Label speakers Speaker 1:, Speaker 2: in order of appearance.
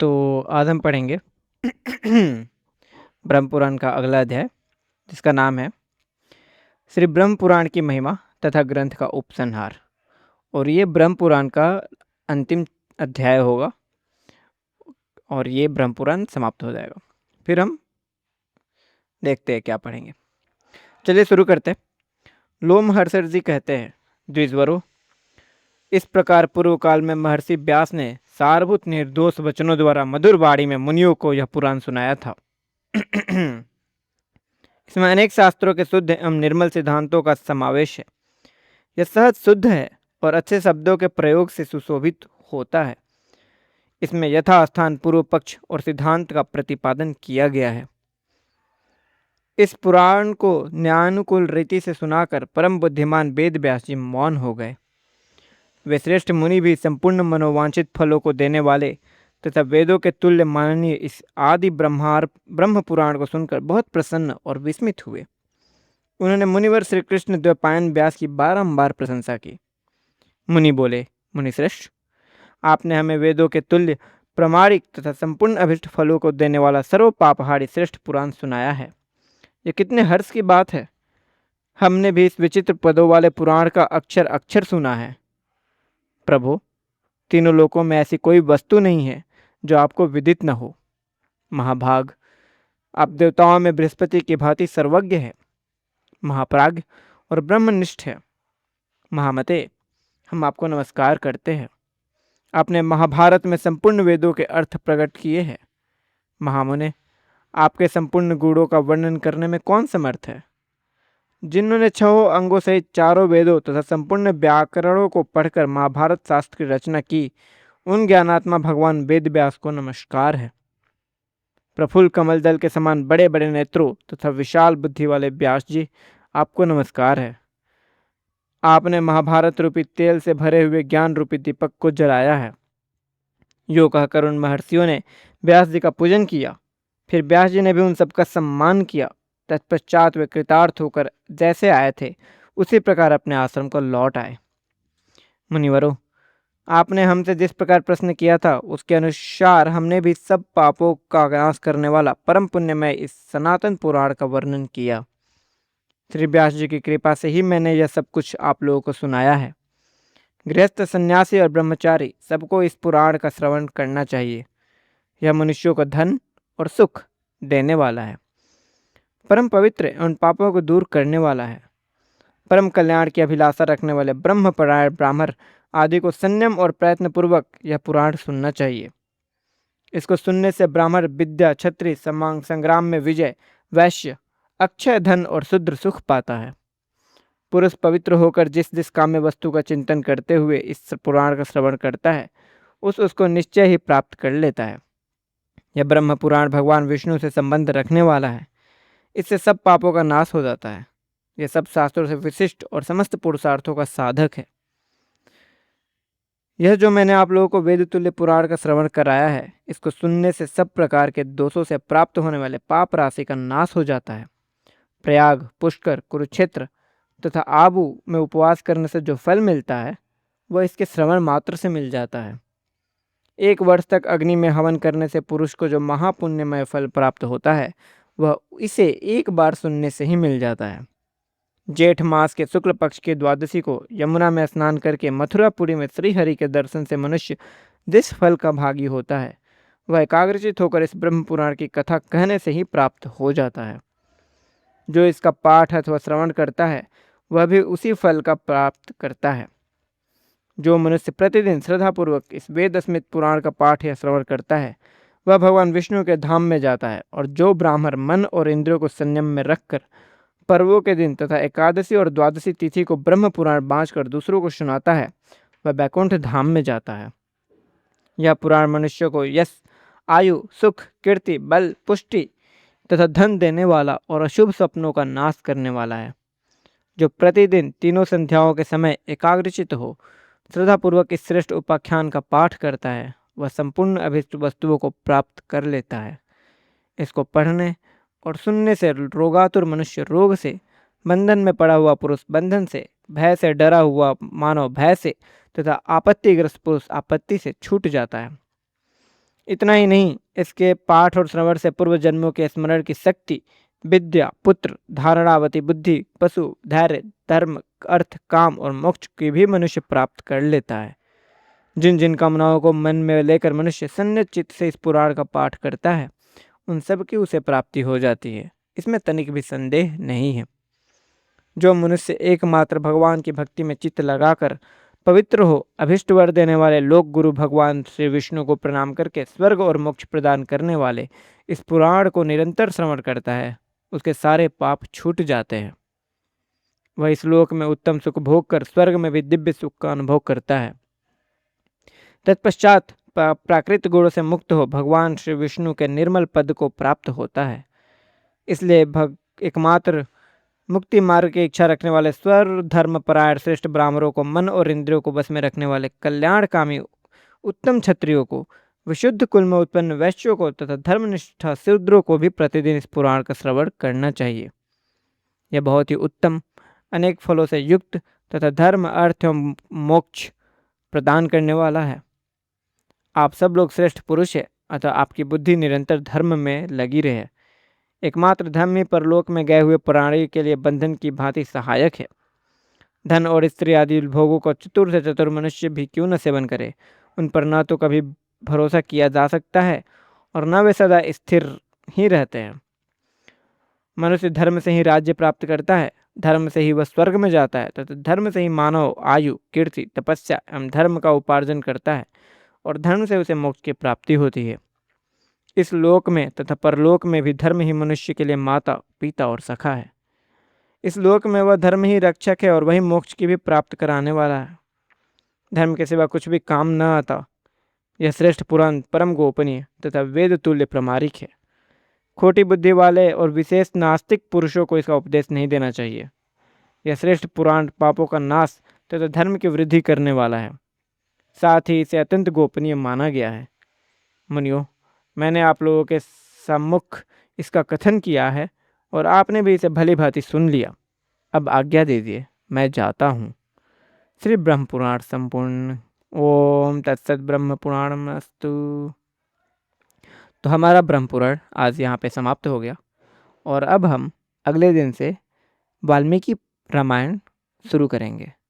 Speaker 1: तो आज हम पढ़ेंगे ब्रह्म पुराण का अगला अध्याय, जिसका नाम है श्री ब्रह्म पुराण की महिमा तथा ग्रंथ का उपसंहार। और ये ब्रह्म पुराण का अंतिम अध्याय होगा और ये ब्रह्म पुराण समाप्त हो जाएगा। फिर हम देखते हैं क्या पढ़ेंगे। चलिए शुरू करते हैं। लोमहर्षण जी कहते हैं, द्विजवरों, इस प्रकार पूर्व काल में महर्षि व्यास ने सारभूत निर्दोष वचनों द्वारा मधुर वाणी में मुनियों को यह पुराण सुनाया था। इसमें अनेक शास्त्रों के शुद्ध एवं निर्मल सिद्धांतों का समावेश है। यह सहज शुद्ध है और अच्छे शब्दों के प्रयोग से सुशोभित होता है। इसमें यथास्थान पूर्व पक्ष और सिद्धांत का प्रतिपादन किया गया है। इस पुराण को न्यायानुकूल रीति से सुनाकर परम बुद्धिमान वेद व्यास जी मौन हो गए। वे श्रेष्ठ मुनि भी संपूर्ण मनोवांछित फलों को देने वाले तथा वेदों के तुल्य माननीय इस आदि ब्रह्म पुराण को सुनकर बहुत प्रसन्न और विस्मित हुए। उन्होंने मुनिवर श्री कृष्ण द्वैपायन व्यास की बारंबार प्रशंसा की। मुनि बोले, मुनिश्रेष्ठ, आपने हमें वेदों के तुल्य प्रामाणिक तथा संपूर्ण अभिष्ट फलों को देने वाला सर्व पापहारी श्रेष्ठ पुराण सुनाया है। यह कितने हर्ष की बात है। हमने भी इस विचित्र पदों वाले पुराण का अक्षर अक्षर सुना है। प्रभु, तीनों लोकों में ऐसी कोई वस्तु नहीं है जो आपको विदित न हो। महाभाग, आप देवताओं में बृहस्पति की भांति सर्वज्ञ है, महाप्राज्ञ और ब्रह्मनिष्ठ है। महामते, हम आपको नमस्कार करते हैं। आपने महाभारत में संपूर्ण वेदों के अर्थ प्रकट किए हैं। महामुने, आपके संपूर्ण गुणों का वर्णन करने में कौन समर्थ है। जिन्होंने 6 अंगों सहित चारों वेदों तथा संपूर्ण व्याकरणों को पढ़कर महाभारत शास्त्र की रचना की, उन ज्ञानात्मा भगवान वेद व्यास को नमस्कार है। प्रफुल्ल कमल दल के समान बड़े बड़े नेत्रों तथा विशाल बुद्धि वाले व्यास जी, आपको नमस्कार है। आपने महाभारत रूपी तेल से भरे हुए ज्ञान रूपी दीपक को जलाया है। यो कहकर उन महर्षियों ने व्यास जी का पूजन किया। फिर व्यास जी ने भी उन सबका सम्मान किया। तत्पश्चात वे कृतार्थ होकर जैसे आए थे उसी प्रकार अपने आश्रम को लौट आए। मुनिवरों, आपने हमसे जिस प्रकार प्रश्न किया था उसके अनुसार हमने भी सब पापों का नाश करने वाला परम पुण्यमय इस सनातन पुराण का वर्णन किया। श्री व्यास जी की कृपा से ही मैंने यह सब कुछ आप लोगों को सुनाया है। गृहस्थ, सन्यासी और ब्रह्मचारी सबको इस पुराण का श्रवण करना चाहिए। यह मनुष्यों को धन और सुख देने वाला है, परम पवित्र एवं पापों को दूर करने वाला है। परम कल्याण की अभिलाषा रखने वाले ब्रह्मपरायण ब्राह्मण आदि को संयम और प्रयत्न पूर्वक यह पुराण सुनना चाहिए। इसको सुनने से ब्राह्मण विद्या, क्षत्रिय, संग्राम में विजय, वैश्य अक्षय धन और शुद्र सुख पाता है। पुरुष पवित्र होकर जिस जिस काम्य वस्तु का चिंतन करते हुए इस पुराण का श्रवण करता है, उसको निश्चय ही प्राप्त कर लेता है। यह ब्रह्म पुराण भगवान विष्णु से संबंध रखने वाला है। इससे सब पापों का नाश हो जाता है। यह सब शास्त्रों से विशिष्ट और समस्त पुरुषार्थों का साधक है। यह जो मैंने आप लोगों को वेद तुल्य पुराण का श्रवण कराया है, इसको सुनने से सब प्रकार के दोषों से प्राप्त होने वाले पाप राशि का नाश हो जाता है। प्रयाग, पुष्कर, कुरुक्षेत्र तथा आबू में उपवास करने से जो फल मिलता है वह इसके श्रवण मात्र से मिल जाता है। 1 वर्ष तक अग्नि में हवन करने से पुरुष को जो महापुण्यमय फल प्राप्त होता है वह इसे एक बार सुनने से ही मिल जाता है। जेठ मास के शुक्ल पक्ष के द्वादशी को यमुना में स्नान करके मथुरापुरी में श्रीहरि के दर्शन से मनुष्य जिस फल का भागी होता है वह एकाग्रचित होकर इस ब्रह्म पुराण की कथा कहने से ही प्राप्त हो जाता है। जो इसका पाठ अथवा श्रवण करता है वह भी उसी फल का प्राप्त करता है। जो मनुष्य प्रतिदिन श्रद्धापूर्वक इस वेद स्मित पुराण का पाठ या श्रवण करता है वह भगवान विष्णु के धाम में जाता है। और जो ब्राह्मण मन और इंद्रियों को संयम में रखकर पर्वों के दिन तथा एकादशी और द्वादशी तिथि को ब्रह्म पुराण बाँचकर दूसरों को सुनाता है वह बैकुंठ धाम में जाता है। यह पुराण मनुष्य को यश, आयु, सुख, कीर्ति, बल, पुष्टि तथा धन देने वाला और अशुभ सपनों का नाश करने वाला है। जो प्रतिदिन तीनों संध्याओं के समय एकाग्रचित हो श्रद्धापूर्वक इस श्रेष्ठ उपाख्यान का पाठ करता है वह संपूर्ण अभिष्ट वस्तुओं को प्राप्त कर लेता है। इसको पढ़ने और सुनने से रोगातुर मनुष्य रोग से, बंधन में पड़ा हुआ पुरुष बंधन से, भय से डरा हुआ मानव भय से तथा आपत्तिग्रस्त पुरुष आपत्ति से छूट जाता है। इतना ही नहीं, इसके पाठ और श्रवण से पूर्व जन्मों के स्मरण की शक्ति, विद्या, पुत्र, धारणावती बुद्धि, पशु, धैर्य, धर्म, अर्थ, काम और मोक्ष की भी मनुष्य प्राप्त कर लेता है। जिन जिन कामनाओं को मन में लेकर मनुष्य संयत चित्त से इस पुराण का पाठ करता है, उन सब की उसे प्राप्ति हो जाती है, इसमें तनिक भी संदेह नहीं है। जो मनुष्य एकमात्र भगवान की भक्ति में चित्त लगाकर पवित्र हो, अभिष्ट वर देने वाले लोक गुरु भगवान श्री विष्णु को प्रणाम करके स्वर्ग और मोक्ष प्रदान करने वाले इस पुराण को निरंतर श्रवण करता है, उसके सारे पाप छूट जाते हैं। वह इस लोक में उत्तम सुख भोग कर स्वर्ग में भी दिव्य सुख का अनुभव करता है। तत्पश्चात प्राकृत गुणों से मुक्त हो भगवान श्री विष्णु के निर्मल पद को प्राप्त होता है। इसलिए एकमात्र मुक्ति मार्ग की इच्छा रखने वाले स्वर धर्म परायण श्रेष्ठ ब्राह्मणों को, मन और इंद्रियों को बस में रखने वाले कल्याणकामी उत्तम क्षत्रियों को, विशुद्ध कुल में उत्पन्न वैश्यों को तथा धर्मनिष्ठा शूद्रों को भी प्रतिदिन इस पुराण का श्रवण करना चाहिए। यह बहुत ही उत्तम, अनेक फलों से युक्त तथा धर्म, अर्थ एवं मोक्ष प्रदान करने वाला है। आप सब लोग श्रेष्ठ पुरुष है, अतः आपकी बुद्धि निरंतर धर्म में लगी रहे। एकमात्र धर्म ही परलोक में गए हुए प्राणी के लिए बंधन की भांति सहायक है। धन और स्त्री आदि भोगों को चतुर से चतुर मनुष्य भी क्यों न सेवन करे, उन पर न तो कभी भरोसा किया जा सकता है और न वे सदा स्थिर ही रहते हैं। मनुष्य धर्म से ही राज्य प्राप्त करता है, धर्म से ही वह स्वर्ग में जाता है तथा धर्म से ही मानव आयु, कीर्ति, तपस्या एवं धर्म का उपार्जन करता है और धर्म से उसे मोक्ष की प्राप्ति होती है। इस लोक में तथा परलोक में भी धर्म ही मनुष्य के लिए माता, पिता और सखा है। इस लोक में वह धर्म ही रक्षक है और वही मोक्ष की भी प्राप्त कराने वाला है। धर्म के सिवा कुछ भी काम न आता। यह श्रेष्ठ पुराण परम गोपनीय तथा वेद तुल्य प्रमाणिक है। खोटी बुद्धि वाले और विशेष नास्तिक पुरुषों को इसका उपदेश नहीं देना चाहिए। यह श्रेष्ठ पुराण पापों का नाश तथा धर्म की वृद्धि करने वाला है, साथ ही इसे अत्यंत गोपनीय माना गया है। मुनियों, मैंने आप लोगों के सम्मुख इसका कथन किया है और आपने भी इसे भली भांति सुन लिया। अब आज्ञा दीजिए, मैं जाता हूँ। श्री ब्रह्म पुराण संपूर्ण। ओम तत्सत ब्रह्म पुराणमस्तु। तो हमारा ब्रह्म पुराण आज यहाँ पे समाप्त हो गया और अब हम अगले दिन से वाल्मीकि रामायण शुरू करेंगे।